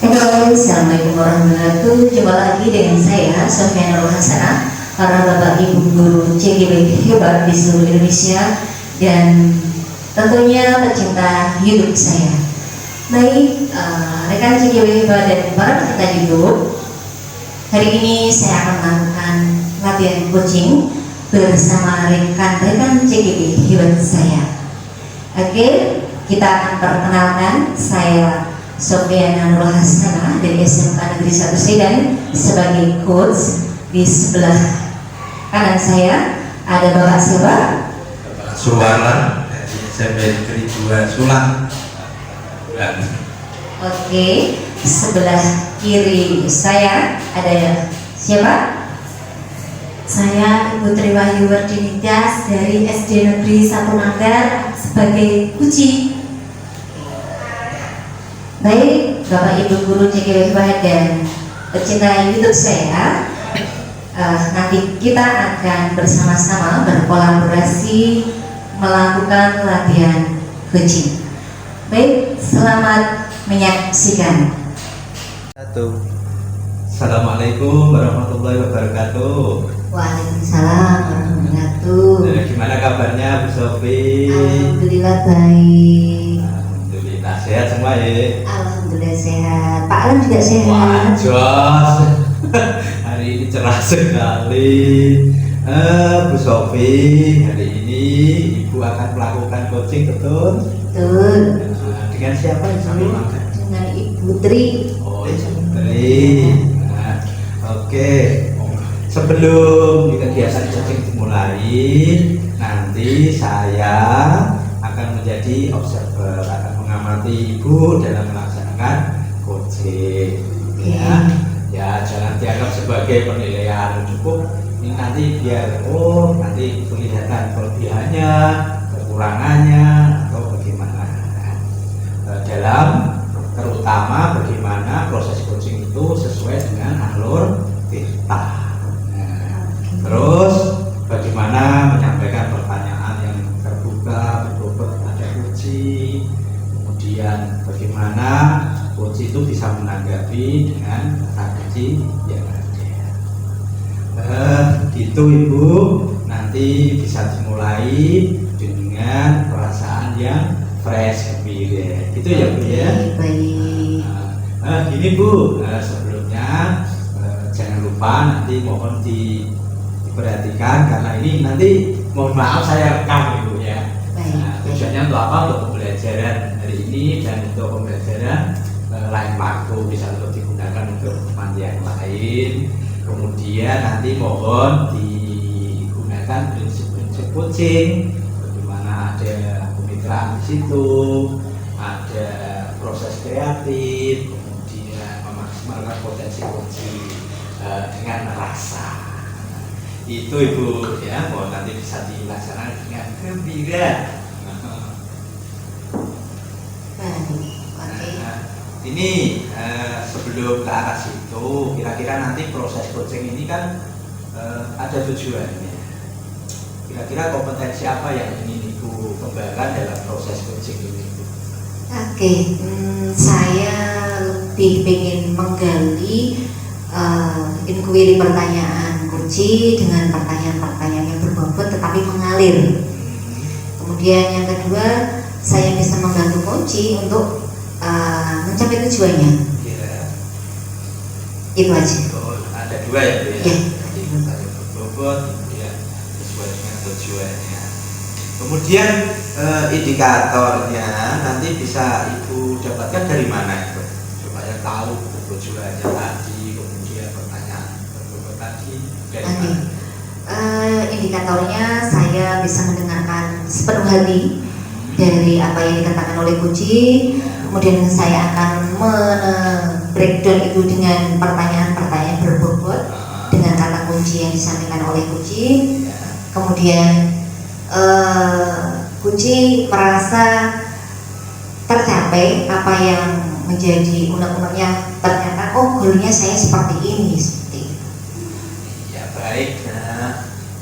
Halo, assalamualaikum warahmatullahi wabarakatuh. Jumpa lagi dengan saya, Sofia Nurul Hasanah, para bapak ibu guru CGB hebat di seluruh Indonesia dan tentunya pecinta YouTube saya. Baik, rekan CGB hebat dan para pecinta YouTube, hari ini saya akan melakukan latihan coaching bersama rekan-rekan CGB hebat saya. Oke, kita akan perkenalkan. Saya Sofia Nurul Hasanah dari SMK Negeri 1 Sedan sebagai coach. Di sebelah kanan saya ada Bapak siapa? Bapak Suwarlan dari SMP Negeri 2 Sulang. Oke, sebelah kiri saya ada siapa? Saya Ibu Triwahyu Wardinitas dari SD Negeri 1 Manggar sebagai kunci. Baik, Bapak Ibu guru CGB dan pecinta YouTube saya, nanti kita akan bersama-sama berkolaborasi melakukan latihan coaching. Baik, selamat menyaksikan. Assalamualaikum warahmatullahi wabarakatuh. Waalaikumsalam warahmatullahi wabarakatuh. Gimana kabarnya Bu Sofi? Alhamdulillah baik. Alhamdulillah sehat semua ya. Alhamdulillah sehat. Pak Alam juga sehat. Wah, jos. Hari ini cerah sekali. Bu Sofi, hari ini Ibu akan melakukan coaching, betul? Betul. Dengan siapa Ibu? Dengan Ibu Tri. Oh, Ibu Tri. Oke. Sebelum kegiatan coaching dimulai, nanti saya akan menjadi observer, akan mengamati Ibu dalam melaksanakan coaching. Ya, jangan dianggap sebagai penilaian, cukup ini nanti biar nanti kelihatan kelebihannya, kekurangannya atau bagaimana. Dalam terutama bagaimana proses coaching itu sesuai dengan alur tirta. Terus bagaimana menyampaikan pertanyaan yang terbuka, berbobot pada kunci. Kemudian bagaimana kunci itu bisa menanggapi dengan kata kunci yang ada. Gitu Ibu, nanti bisa dimulai dengan perasaan yang fresh, gembira. Gitu ya Bu ya. Baik. Gini Bu, sebelumnya jangan lupa nanti mohon diperhatikan karena ini nanti mohon maaf saya rekam Ibu ya. Tujuannya untuk apa? Untuk pembelajaran hari ini dan untuk pembelajaran lain waktu, bisa untuk digunakan untuk teman yang lain. Kemudian nanti mohon digunakan prinsip-prinsip coaching, bagaimana ada kemitraan di situ, ada proses kreatif, kemudian memaksimalkan potensi coaching dengan rasa. Itu Ibu ya, mohon nanti bisa dilaksanakan dengan gembira. Ini sebelum ke arah situ, kira-kira nanti proses coaching ini kan ada tujuannya. Kira-kira kompetensi apa yang ingin Ibu kembangkan dalam proses coaching ini? Oke, saya lebih ingin menggali inquiry pertanyaan kunci dengan pertanyaan-pertanyaan yang berbobot tetapi mengalir. Kemudian yang kedua, saya bisa membantu kunci untuk mencapai tujuannya. Ya. Itu aja. Ada dua ya Bu ya? Ya. Jadi pertanyaan berbobot, kemudian sesuai dengan tujuannya. Kemudian indikatornya nanti bisa Ibu dapatkan dari mana itu? Supaya tahu tujuannya tadi, kemudian pertanyaan berbobot tadi dari mana? Indikatornya saya bisa mendengarkan sepenuh hati dari apa yang dikatakan oleh kunci. Kemudian saya akan breakdown itu dengan pertanyaan-pertanyaan berbobot dengan kata kunci yang disampaikan oleh kunci. Kemudian kunci merasa tercapai apa yang menjadi unek-uneknya, ternyata goalnya saya seperti ini, seperti itu. Ya baik,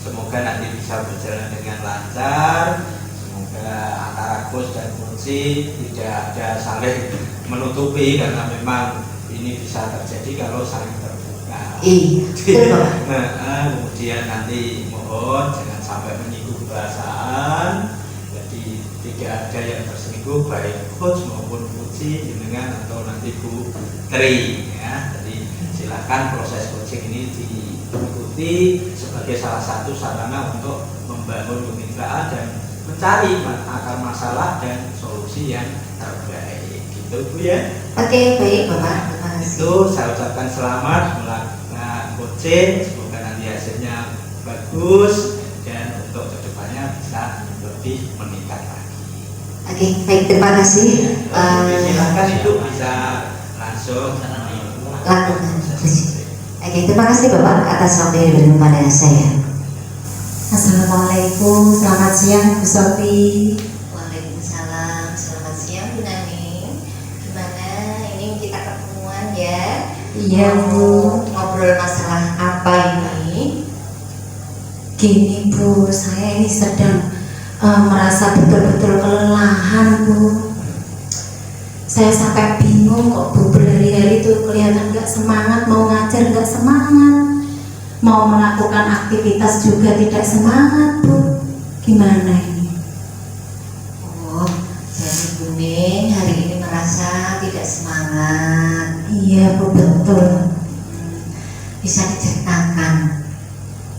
semoga nanti bisa berjalan dengan lancar. Semoga antara coach dan kunci tidak ada saling menutupi karena memang ini ini bisa terjadi kalau saling terbuka. Iya, betul. Kemudian nanti mohon jangan sampai menyinggung perasaan. Jadi tidak ada yang tersinggung baik coach maupun puji jenengan atau nanti Bu Tri ya. Jadi silakan proses coaching ini diikuti sebagai salah satu sarana untuk membangun kemitraan dan mencari akar masalah dan solusi yang terbaik. Gitu Bu ya. Oke, baik Bapak. Terima kasih. Itu saya ucapkan selamat melakukan coaching, semoga nanti hasilnya bagus dan untuk kedepannya bisa lebih meningkat lagi. Oke, baik, terima kasih. Silakan Ibu bisa langsung Lakukan. Oke, terima kasih Bapak atas waktu yang diberikan kepada saya. Assalamualaikum, selamat siang Bu Sofi. Waalaikumsalam, selamat siang Bu Nani. Gimana? Ini kita ketemuan ya? Iya Bu. Ngobrol masalah apa ini? Gini Bu, saya ini sedang merasa betul-betul kelelahan Bu. Saya sampai bingung kok Bu, berhari-hari itu kelihatan nggak semangat, mau ngajar nggak semangat, mau melakukan aktivitas juga tidak semangat Bu. Gimana ini? Oh, jadi Buning hari ini merasa tidak semangat. Iya Bu, betul. Bisa diceritakan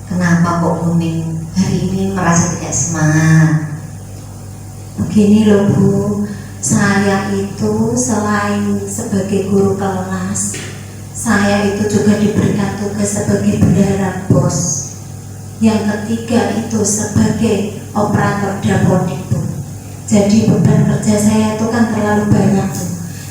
kenapa kok Buning hari ini merasa tidak semangat? Begini loh Bu, saya itu selain sebagai guru kelas, saya itu juga diberikan tugas sebagai bendahara BOS. Yang ketiga itu sebagai operator dapodik Bu. Jadi beban kerja saya itu kan terlalu banyak Bu,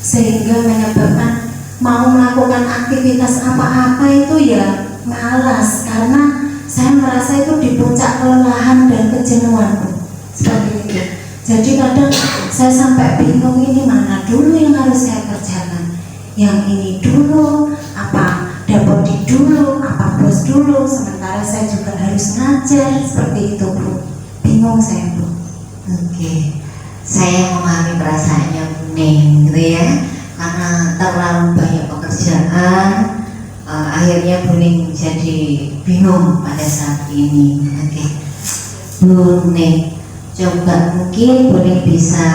sehingga menyebabkan mau melakukan aktivitas apa-apa itu ya malas, karena saya merasa itu di puncak kelelahan dan kejenuhan Bu. Seperti itu. Jadi kadang saya sampai bingung ini mana dulu yang harus saya kerjakan, yang ini dulu, apa dapodik dulu, apa bos dulu, sementara saya juga harus ngajar, seperti itu Bu. Bingung saya Bu. Oke, saya memahami perasaannya Buning gitu ya, karena terlalu banyak pekerjaan, akhirnya Buning jadi bingung pada saat ini. Oke, Buning, coba mungkin Buning bisa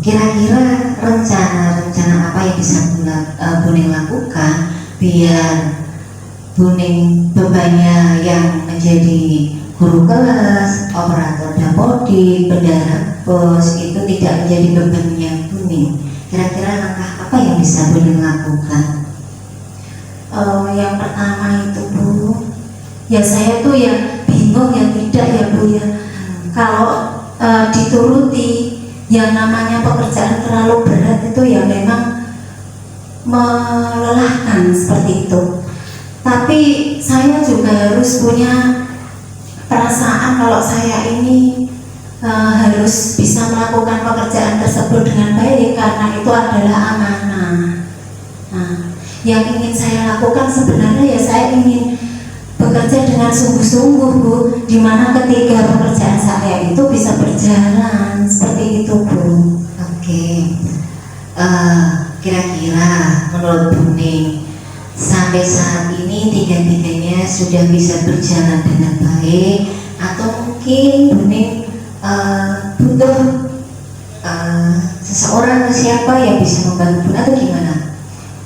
kira-kira rencana apa yang bisa Buning lakukan biar Buning bebannya yang menjadi guru kelas, operator dapodik, bendahara BOS itu tidak menjadi bebannya Buning. Kira-kira langkah apa yang bisa Buning lakukan? Yang pertama itu Bu, ya saya tuh ya bingung ya tidak ya Bu ya. Kalau dituruti yang namanya pekerjaan terlalu berat itu ya memang melelahkan seperti itu. Tapi saya juga harus punya perasaan kalau saya ini harus bisa melakukan pekerjaan tersebut dengan baik, karena itu adalah amanah. Nah, yang ingin saya lakukan sebenarnya ya saya ingin bekerja dengan sungguh-sungguh Bu, dimana ketiga pekerjaan saya itu bisa berjalan seperti itu Bu. Oke, kira-kira menurut Buning sampai saat ini tiga-tiganya sudah bisa berjalan dengan baik, atau mungkin Buning butuh seseorang atau siapa yang bisa membantu Buning atau gimana?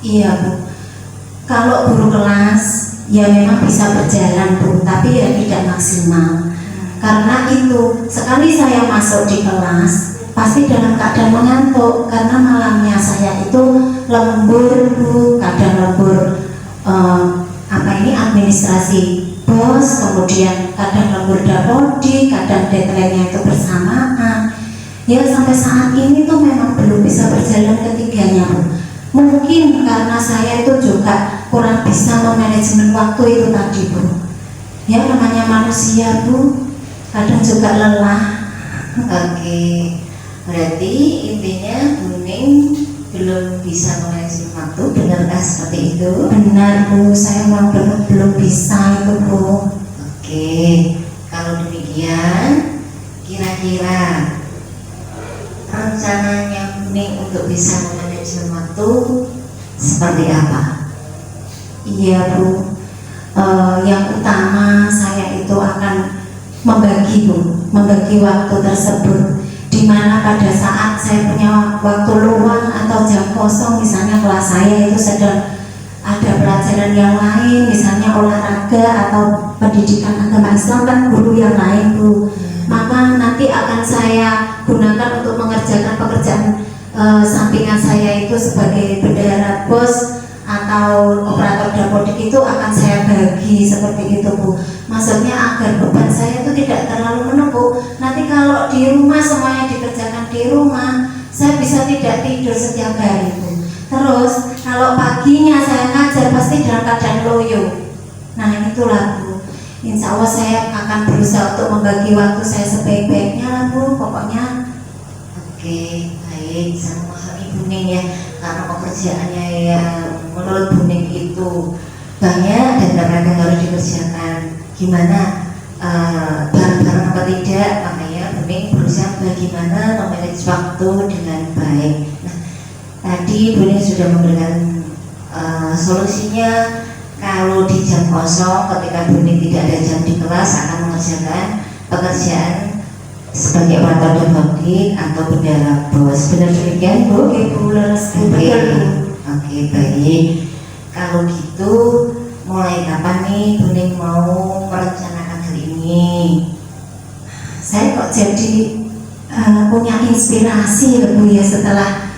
Iya Bu, kalau guru kelas ya memang bisa berjalan Bu, tapi ya tidak maksimal. Karena itu sekali saya masuk di kelas pasti dalam keadaan mengantuk, karena malamnya saya itu lembur Bu, kadang lembur administrasi BOS, kemudian kadang lembur dapodik, kadang deadline-nya itu bersamaan. Ya sampai saat ini tuh memang belum bisa berjalan ketiganya Bu. Mungkin karena saya itu juga kurang bisa memanajemen waktu itu tadi Bu. Ya namanya manusia Bu, kadang juga lelah. Oke, berarti intinya Buning belum bisa memanajemen waktu, benarkah seperti itu? Benar Bu, saya memang belum bisa itu Bu. Oke, kalau demikian kira-kira rencananya Buning untuk bisa memanajemen manajemen waktu seperti apa? Iya Bu, yang utama saya itu akan membagi waktu tersebut, di mana pada saat saya punya waktu luang atau jam kosong, misalnya kelas saya itu sedang ada pelajaran yang lain, misalnya olahraga atau pendidikan agama Islam, kan guru yang lain Bu, maka nanti akan saya gunakan untuk mengerjakan pekerjaan sampingan saya itu sebagai bendahara BOS atau operator dapodik, itu akan saya bagi seperti itu Bu. Maksudnya agar beban saya itu tidak terlalu menumpuk. Nanti kalau di rumah semuanya dikerjakan di rumah, saya bisa tidak tidur setiap hari Bu. Terus kalau paginya saya ngajar pasti dalam keadaan loyo. Nah itulah Bu, insya Allah saya akan berusaha untuk membagi waktu saya sebaik-baiknya lah Bu, pokoknya. Oke, baik, saya memahami Bu Ning ya, karena pekerjaannya yang menurut Bu Ning itu banyak dan kadang-kadang harus dikerjakan. Gimana bareng-bareng apa tidak, makanya Bu Ning berusaha bagaimana memanage waktu dengan baik. Nah, tadi Bu Ning sudah memberikan solusinya. Kalau di jam kosong ketika Bu Ning tidak ada jam di kelas akan mengerjakan pekerjaan sebagai operator dapodik atau bendahara BOS. Benar demikian Bu? Oke Bu, leres Bu, betul Bu. Oke, baik. Kalau gitu mulai kapan nih Bu Ning mau merencanakan hal ini? Saya kok jadi punya inspirasi ya Bu ya, setelah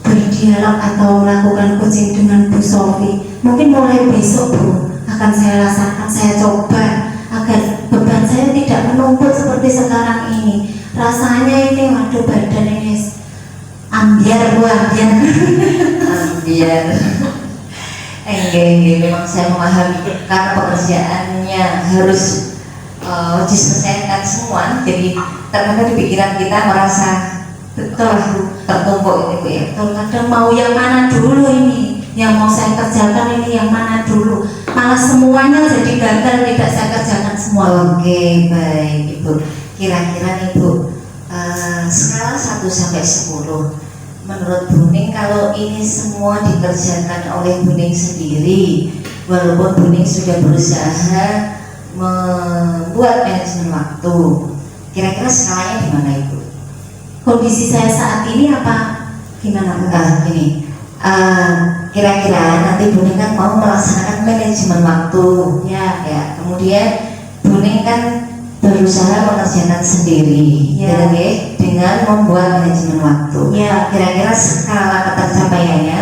berdialog atau melakukan coaching dengan Bu Sofi. Mungkin mulai besok Bu akan saya rasakan, saya coba agar beban saya tidak menumpuk seperti sekarang ini. Rasanya ini waduh, badan ini ambiar Bu, ambiar. Ambiar. Enggak, memang saya memahami karena pekerjaannya harus diselesaikan semua, jadi terkadang di pikiran kita merasa Betul Bu, tertumpuk itu Bu ya. betul. Kadang mau yang mana dulu ini, yang mau saya kerjakan ini yang mana dulu, malah semuanya jadi gagal, tidak saya kerjakan semua. Oke, baik Ibu. Kira-kira nih Bu, skala 1 sampai 10, menurut Bu Ning kalau ini semua dikerjakan oleh Bu Ning sendiri, walaupun Bu Ning sudah berusaha membuat manajemen waktu, kira-kira skalanya di mana Ibu? Kondisi saya saat ini apa gimana Bu? Gini, kira-kira nanti Bu Ning kan mau melaksanakan manajemen waktu, ya, kemudian Bu Ning kan berusaha mengerjakan sendiri, ya, dengan membuat manajemen waktu. Ya. Kira-kira skala ketercapaiannya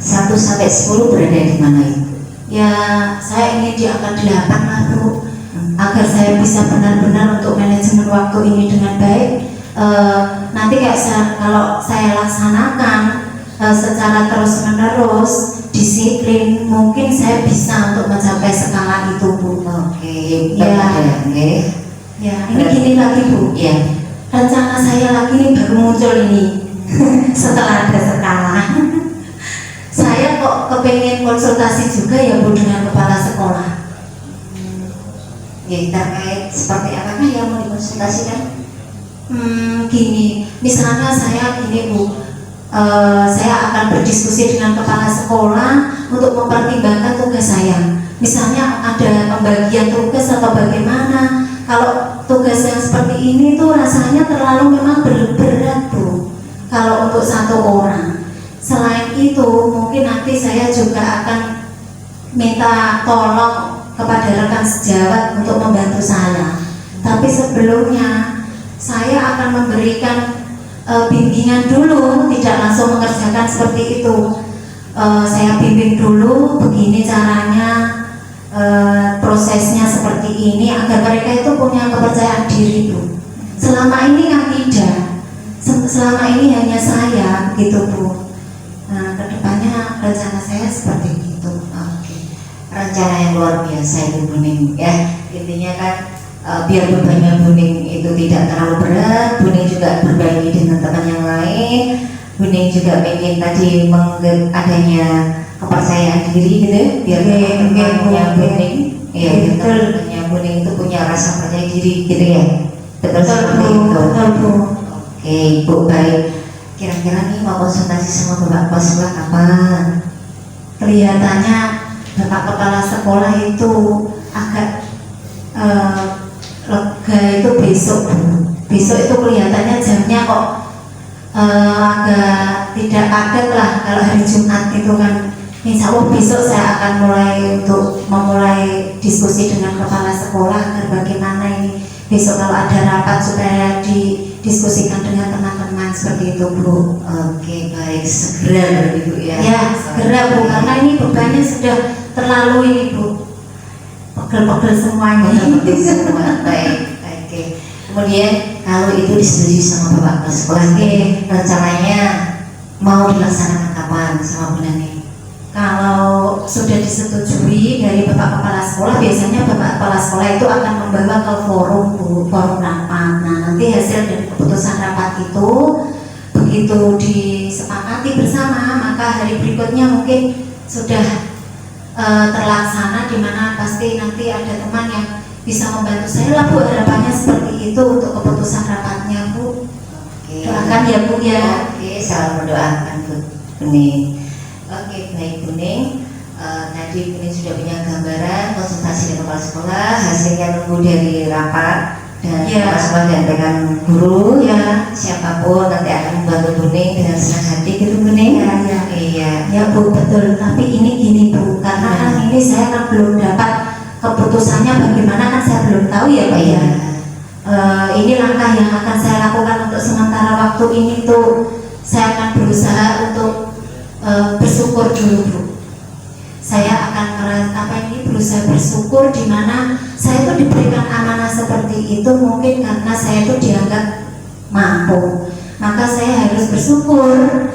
1 sampai 10 berada di mana Ibu? Ya, saya ingin di angka 8 lah Bu, agar saya bisa benar-benar untuk manajemen waktu ini dengan baik. Nanti kalau saya laksanakan secara terus-menerus, disiplin, mungkin saya bisa untuk mencapai skala itu Bu. Oke, Ya. Ya, ini gini lagi Bu. Ya. Rencana saya lagi ini baru muncul ini setelah ada skala. Saya kok kepengen konsultasi juga ya Bu dengan kepala sekolah. Ya, terkait seperti apakah yang mau dikonsultasikan? Gini, misalnya saya gini Bu, saya akan berdiskusi dengan kepala sekolah untuk mempertimbangkan tugas saya. Misalnya ada pembagian tugas atau bagaimana. Kalau tugas yang seperti ini tuh rasanya terlalu memang berat Bu, kalau untuk satu orang. Selain itu mungkin nanti saya juga akan minta tolong kepada rekan sejawat untuk membantu saya. Tapi sebelumnya saya akan memberikan bimbingan dulu, tidak langsung mengerjakan seperti itu. Saya bimbing dulu, begini caranya, prosesnya seperti ini, agar mereka itu punya kepercayaan diri Bu. Selama ini kan tidak, selama ini hanya saya gitu Bu. Nah, kedepannya rencana saya seperti itu. Oke. Rencana yang luar biasa itu Bu Ning ya. Intinya kan biar bebannya Bu Ning itu tidak terlalu berat, Bu Ning juga berbagi dengan teman yang lain. Bu Ning juga ingin tadi adanya kepercayaan diri gitu, biar teman-temannya Bu Ning, ya, biar teman-temannya Bu Ning itu punya rasa percaya diri gitu ya. Betul seperti itu. Betul Bu. Oke Bu, baik. kira-kira nih mau konsultasi sama Bapak Kepala Sekolah kapan? Kelihatannya Bapak Kepala Sekolah itu agak lega itu besok Bu. Besok itu kelihatannya jamnya kok agak tidak padat lah kalau hari Jumat itu kan. Insya Allah besok saya akan memulai diskusi dengan kepala sekolah agar bagaimana ini besok kalau ada rapat supaya didiskusikan dengan teman-teman seperti itu Bu. Oke, baik, segera Ibu ya. Ya segera Bu, karena ini bebannya sudah terlalu ini Bu, pegel-pegel semuanya. Betul semua. Baik, oke. Kemudian kalau itu disetujui sama Bapak Kepala Sekolah, rencananya mau dilaksanakan kapan sama Bu Nani? Kalau sudah disetujui dari Bapak Kepala Sekolah, biasanya Bapak Kepala Sekolah itu akan membawa ke forum Bu, forum rapat. Nah nanti hasil dari keputusan rapat itu begitu disepakati bersama, maka hari berikutnya mungkin sudah terlaksana, di mana pasti nanti ada teman yang bisa membantu saya lah Bu, harapannya seperti itu untuk keputusan rapatnya Bu. Oke. Doakan ya Bu ya. Oke, salam mendoakan Bu Ning. Oke, baik Bu Ning. Tadi Bu Ning sudah punya gambaran konsultasi dengan kepala sekolah, hasilnya nunggu dari rapat dan Ya. kepala sekolah dan dengan guru ya, siapapun nanti akan membantu Bu Ning dengan senang hati gitu Bu Ning. Ya, ya. Iya. Ya Bu, betul. Tapi ini gini Bu, karena kan ini saya kan belum dapat keputusannya bagaimana, kan saya belum tahu ya Pak ya. Ini langkah yang akan saya lakukan untuk sementara waktu ini tuh, saya akan berusaha untuk bersyukur dulu Bu. Saya akan berusaha bersyukur, di mana saya itu diberikan amanah seperti itu mungkin karena saya itu dianggap mampu, maka saya harus bersyukur.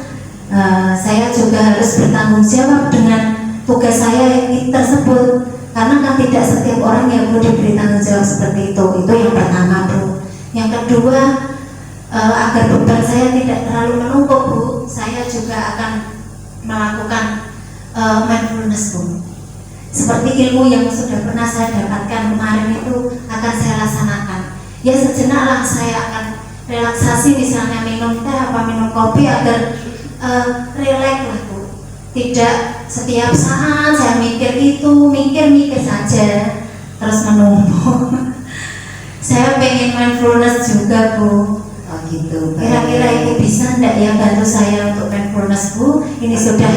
Saya juga harus bertanggung jawab dengan tugas saya ini tersebut, karena kan tidak setiap orang yang perlu diberi tanggung jawab seperti itu yang pertama Bu. Yang kedua, agar beban saya tidak terlalu menumpuk Bu, saya juga akan melakukan mindfulness Bu. Seperti ilmu yang sudah pernah saya dapatkan kemarin itu akan saya laksanakan. Ya sejenak lah saya akan relaksasi, misalnya minum teh apa minum kopi agar rileks lah Bu. Tidak setiap saat saya mikir saja terus menumpuk. Saya pengen mindfulness juga Bu. Oh gitu. Kira-kira Ibu bisa enggak ya bantu saya untuk mindfulness Bu? Ini sudah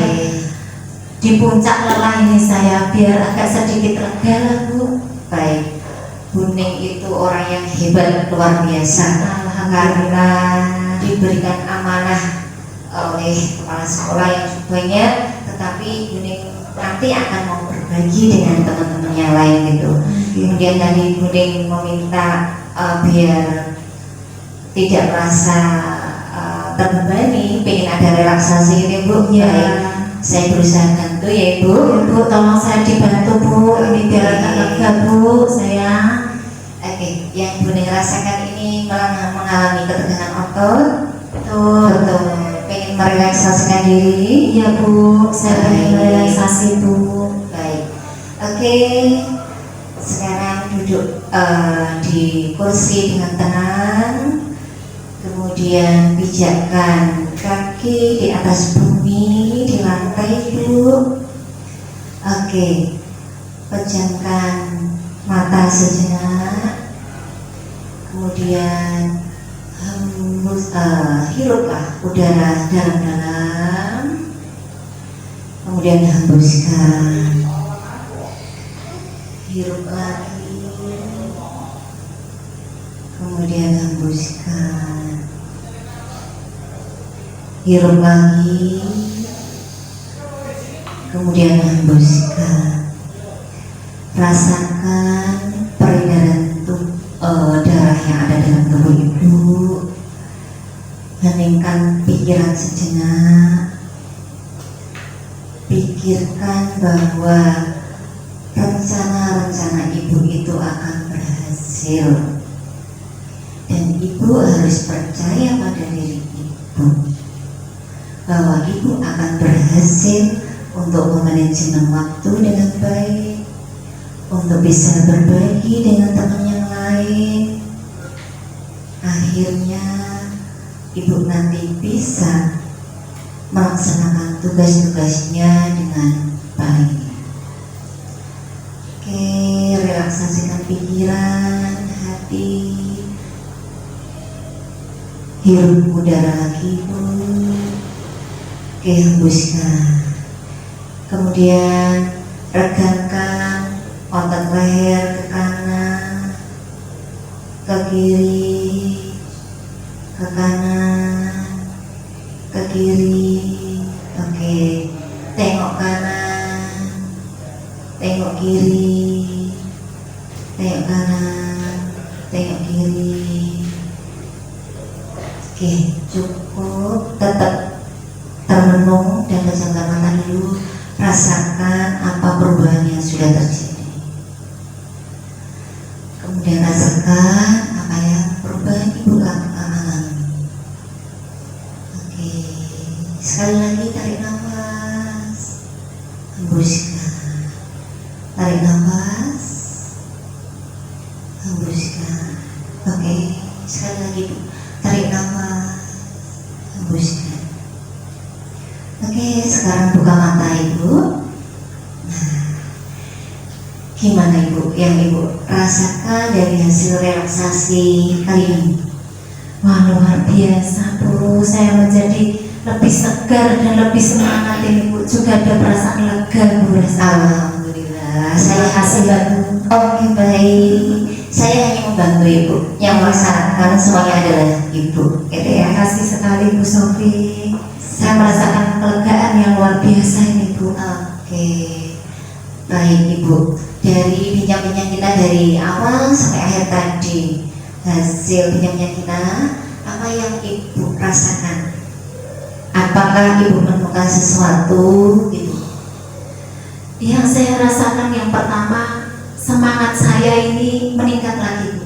di puncak lelah ini saya, biar agak sedikit lega lah Bu. Baik. Bu Ning itu orang yang hebat luar biasa. Karena diberikan amanah oleh kepala sekolah yang banyak, tetapi Bu Ning nanti akan mau berbagi dengan teman-teman yang lain gitu. Kemudian tadi Bu Ning meminta biar tidak merasa terbebani, pengen ada relaksasi gitu Bu. Ya. Baik, saya berusaha bantu ya Ibu. Bu, tolong saya dibantu Bu, ini biar agak lega Bu saya. Oke, yang Bu Ning rasakan ini mengalami ketegangan otot. Betul. Pengen merelaksasikan diri. Iya Bu, saya pengen relaksasi Bu. Baik. Oke. Sekarang duduk di kursi dengan tenang. Kemudian pijakkan kaki di atas bumi, di lantai Bu. Oke. Pejamkan mata sejenak. Kemudian hiruplah udara dalam-dalam, kemudian hembuskan, hirup lagi, kemudian hembuskan, hirup lagi, kemudian hembuskan. Rasakan peredaran darah yang ada dalam tubuh Ibu. Heningkan pikiran sejenak. Pikirkan bahwa rencana-rencana Ibu itu akan berhasil, dan Ibu harus percaya pada diri Ibu bahwa Ibu akan berhasil untuk memanajemen waktu dengan baik, untuk bisa berbagi dengan teman yang lain. Akhirnya Ibu nanti bisa melaksanakan tugas-tugasnya dengan baik. Oke, relaksasikan pikiran, hati, hirup udara lagi Bu. Oke, hembuskan. Kemudian regangkan otot leher ke kanan, ke kiri, ke kanan, ke kiri. Oke, tengok kanan, tengok kiri, tengok kanan, tengok kiri. Oke, cukup. Tetap termenung dan pejamkan mata dulu. Rasakan apa perubahan yang sudah terjadi. Kemudian rasakan apa yang perubahan Ibu alami. Oke, sekali lagi tarik nafas, hembuskan. Tarik nafas, hembuskan. Oke, sekali lagi Bu. Tarik nafas, hembuskan. Oke, sekarang buka mata Ibu. Nah, gimana Ibu yang Ibu rasakan dari hasil relaksasi kali ini? Wah, luar biasa Bu, saya menjadi lebih segar dan lebih semangat ini Bu. Juga ada perasaan lega Bu. Alhamdulillah. Saya kasih bantu. Oke, baik. Saya hanya membantu Ibu. Yang melaksanakan semuanya adalah Ibu. Gitu ya. Terima kasih sekali Bu Sofi. Saya merasakan kelegaan yang luar biasa ini Bu. Oke, baik Ibu. Dari bincang-bincang kita dari awal sampai akhir tadi, hasil bincang-bincang kita, apa yang Ibu rasakan? Apakah Ibu menemukan sesuatu gitu? Yang saya rasakan yang pertama, semangat saya ini meningkat lagi Bu.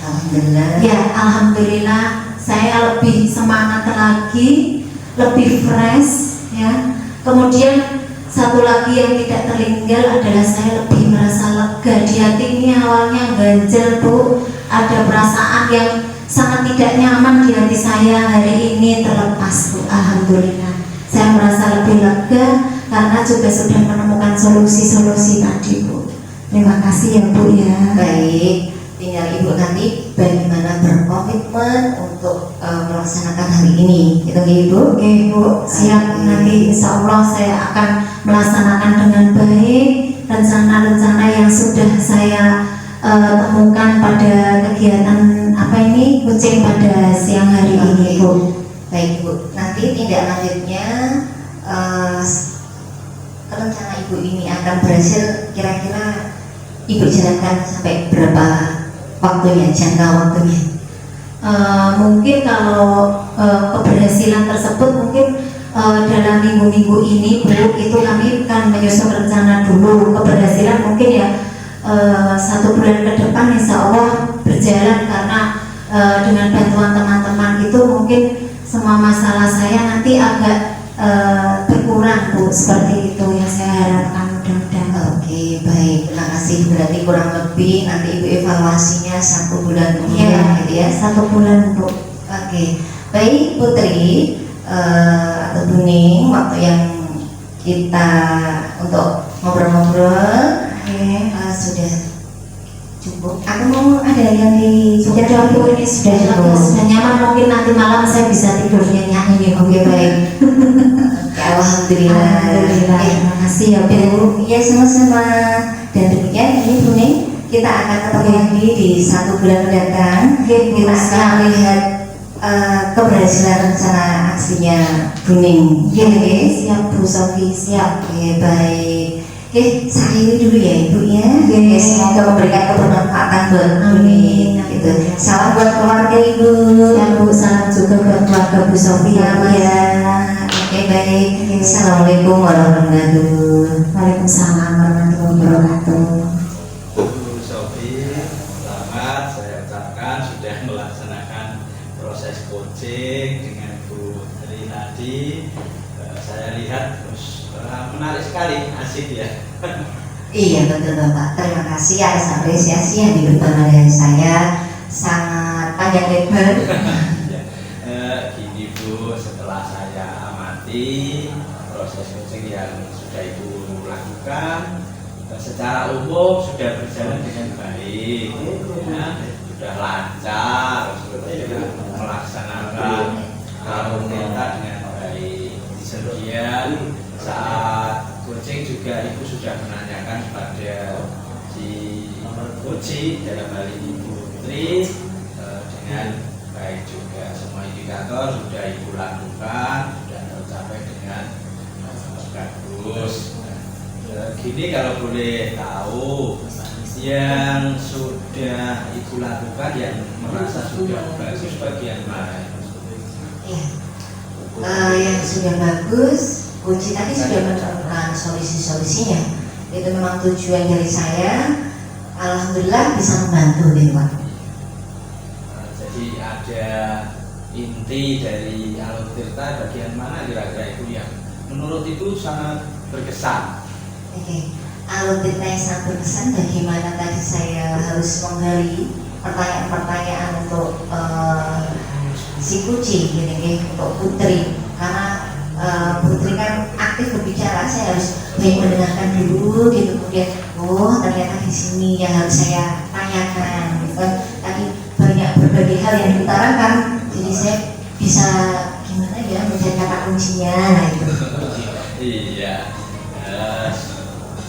Alhamdulillah. Ya, alhamdulillah saya lebih semangat lagi, lebih fresh ya. Kemudian satu lagi yang tidak tertinggal adalah saya lebih merasa lega di hati. Ini awalnya ganjel Bu, ada perasaan yang sangat tidak nyaman di hati saya, hari ini terlepas Bu. Alhamdulillah saya merasa lebih lega karena juga sudah menemukan solusi-solusi tadi Bu. Terima kasih ya Bu ya. Baik, tinggal Ibu nanti bagaimana berkomitmen untuk melaksanakan hari ini, gitu Ibu. Oke Bu, siap. Nanti insya Allah saya akan melaksanakan dengan baik rencana-rencana yang sudah saya temukan pada kegiatan apa ini kucing pada siang hari ini Bu. Baik Bu, nanti tindak lanjutnya rencana Ibu ini akan berhasil kira-kira Ibu jalankan sampai berapa waktunya, jangka waktunya? Mungkin kalau keberhasilan tersebut mungkin dalam minggu-minggu ini Bu, itu kami akan menyusun rencana dulu. Keberhasilan mungkin ya 1 bulan ke depan insya Allah berjalan, karena dengan bantuan teman-teman itu mungkin semua masalah saya nanti agak berkurang Bu, seperti itu yang saya harapkan mudah-mudahan. Oke, baik, terima kasih. Berarti kurang lebih nanti Ibu evaluasinya 1 bulan kemudian gitu ya. 1 bulan Bu. Oke, baik Putri atau Buning, waktu yang kita untuk ngobrol-ngobrol sudah cukup. Aku mau ada yang Sudah Bu, ini sudah nyaman. Mungkin nanti malam saya bisa tidur nyenyak. Oke, baik. Alhamdulillah. Alhamdulillah. Terima kasih ya Bu. Ya, sama-sama. Dan demikian ini Buning, kita akan ketemu lagi di 1 bulan mendatang. Kita akan melihat keberhasilan rencana aksinya Buning. Siap Bu Sofi, siap. Oke, baik. Oke, saya ini dulu ya Ibu ya. Semoga memberikan kebermanfaatan buat Buning. Gitu. Salam buat keluarga Ibu. Ya Bu, salam juga buat keluarga Bu Sofi ya. Oke, baik. Assalamualaikum warahmatullahi wabarakatuh. Waalaikumsalam warahmatullahi wabarakatuh. Bu Sofi, selamat saya ucapkan sudah melaksanakan proses coaching dengan Bu Tri tadi. Saya lihat menarik sekali, asik ya. Iya betul Bapak, terima kasih atas apresiasi yang diberikan oleh saya, sangat panjang lebar. menikmati proses coaching yang sudah Ibu lakukan. Secara umum sudah berjalan dengan baik, ya, sudah lancar, sudah melaksanakan alur perintah dengan baik. Kemudian saat coaching juga Ibu sudah menanyakan kepada si coach dalam hal ini Ibu Putri dengan baik juga. Semua indikator sudah Ibu lakukan, sudah tercapai dengan bagus. Gini kalau boleh tahu yang sudah Ibu lakukan yang merasa sudah bagus bagian mana? Ya, yang sudah bagus, Kunci tadi sudah menemukan solusi-solusinya. Itu memang tujuan dari saya. Alhamdulillah bisa membantu deh Pak. Jadi ada inti dari Alur Tirta bagian mana kira-kira itu yang menurut itu sangat berkesan? Oke, Alur Tirta yang sangat berkesan bagaimana tadi saya harus menggali pertanyaan-pertanyaan untuk si Kuci, gini, untuk Putri, karena Putri kan aktif berbicara, saya harus baik mendengarkan dulu, gitu. Kemudian, oh ternyata di sini yang harus saya tanyakan, gitu kan. Tadi banyak berbagai hal yang diutarakan, jadi saya bisa gimana ya mencari kata kuncinya, nah itu. Iya.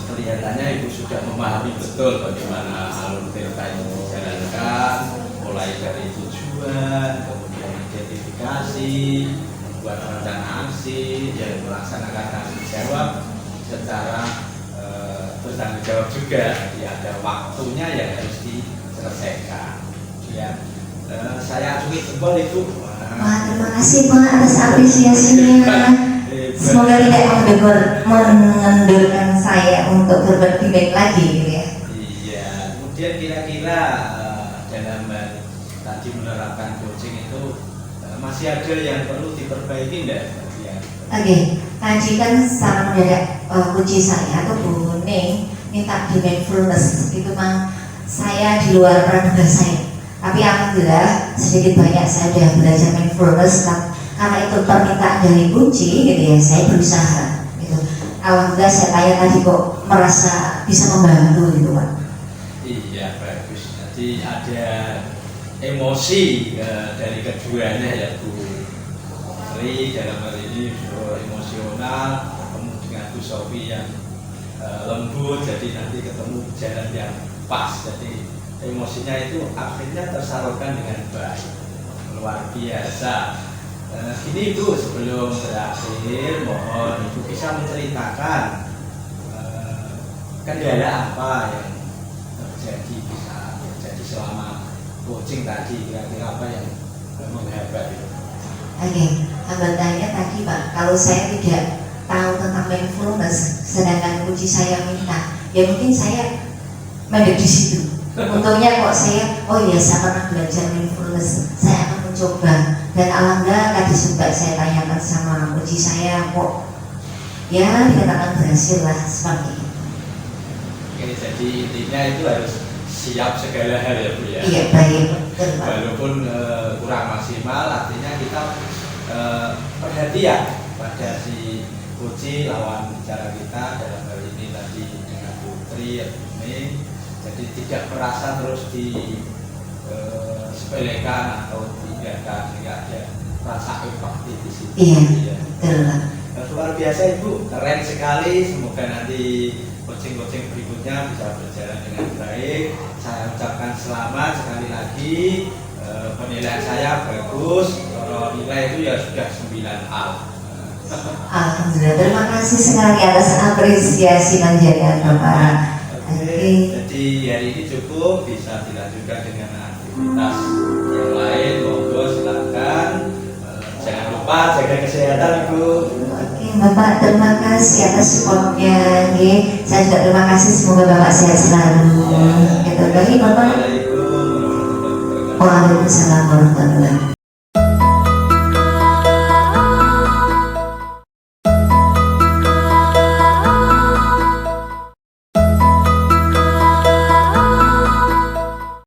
Kelihatannya Ibu sudah memahami betul bagaimana Alur Tirta ini dijalankan, mulai dari tujuan, kemudian identifikasi, membuat rencana aksi, dan melaksanakan tanggung jawab secara bertanggung jawab juga. Jadi ada waktunya yang harus diselesaikan. Ya, saya acungi jempol itu. Wah, terima kasih Pak atas apresiasinya. Semoga tidak mengendurkan saya untuk berbuat baik lagi, gitu ya. Iya. Kemudian kira-kira dalam tadi menerapkan coaching itu masih ada yang perlu diperbaiki enggak? Ya. Oke, tadi kan secara mendadak kunci saya atau Bu Ning minta di mindfulness, itu mah saya di luar praduga saya. Tapi alhamdulillah sedikit banyak saya sudah belajar mindfulness. Karena itu permintaan dari kunci, gitu ya, saya berusaha. Gitu. Alhamdulillah saya tadi kok merasa bisa membantu, gitu Pak. Iya bagus. Jadi ada emosi dari keduanya ya Bu Putri dalam hal ini emosional, ketemu dengan Bu Sofi yang lembut, jadi nanti ketemu jalan yang pas. Jadi emosinya itu akhirnya tersalurkan dengan baik, luar biasa. Ini Ibu sebelum berakhir mohon Ibu bisa menceritakan kendala apa yang bisa terjadi selama coaching tadi, kira-kira apa yang menghambat itu? Oke, hambatannya tadi Pak, kalau saya tidak tahu tentang mindfulness, sedangkan kunci saya minta, ya mungkin saya mendek di situ. Untungnya kok saya, oh iya saya pernah belajar mindfulness, saya akan mencoba. Dan alhamdulillah tadi sempat saya tanyakan sama kunci saya, kok ya dikatakan berhasil lah seperti itu. Oke, jadi intinya itu harus siap segala hal ya Bu ya. Iya baik. Walaupun kurang maksimal, artinya kita perhatian pada si kunci lawan bicara kita dalam hal ini tadi dengan Putri atau ini, jadi tidak merasa terus sepelekan atau tindakan, sehingga ada rasa empati di situ. Iya, betul. Luar biasa Ibu, keren sekali. Semoga nanti coaching-coaching berikutnya bisa berjalan dengan baik. Saya ucapkan selamat sekali lagi. Penilaian saya bagus. Kalau nilai itu ya sudah 9A. Alhamdulillah, terima kasih sekali atas apresiasi manjanya Bapak. Oke, jadi hari ini cukup, bisa dilanjutkan dengan aktivitas yang lain. Monggo silakan. Jangan lupa jaga kesehatan Ibu. Oke Bapak, terima kasih atas supportnya. Saya juga terima kasih, semoga Bapak sehat selalu. Kita bagi Bapak. Waalaikumsalam warahmatullahi wabarakatuh. Waalaikumsalam warahmatullahi wabarakatuh.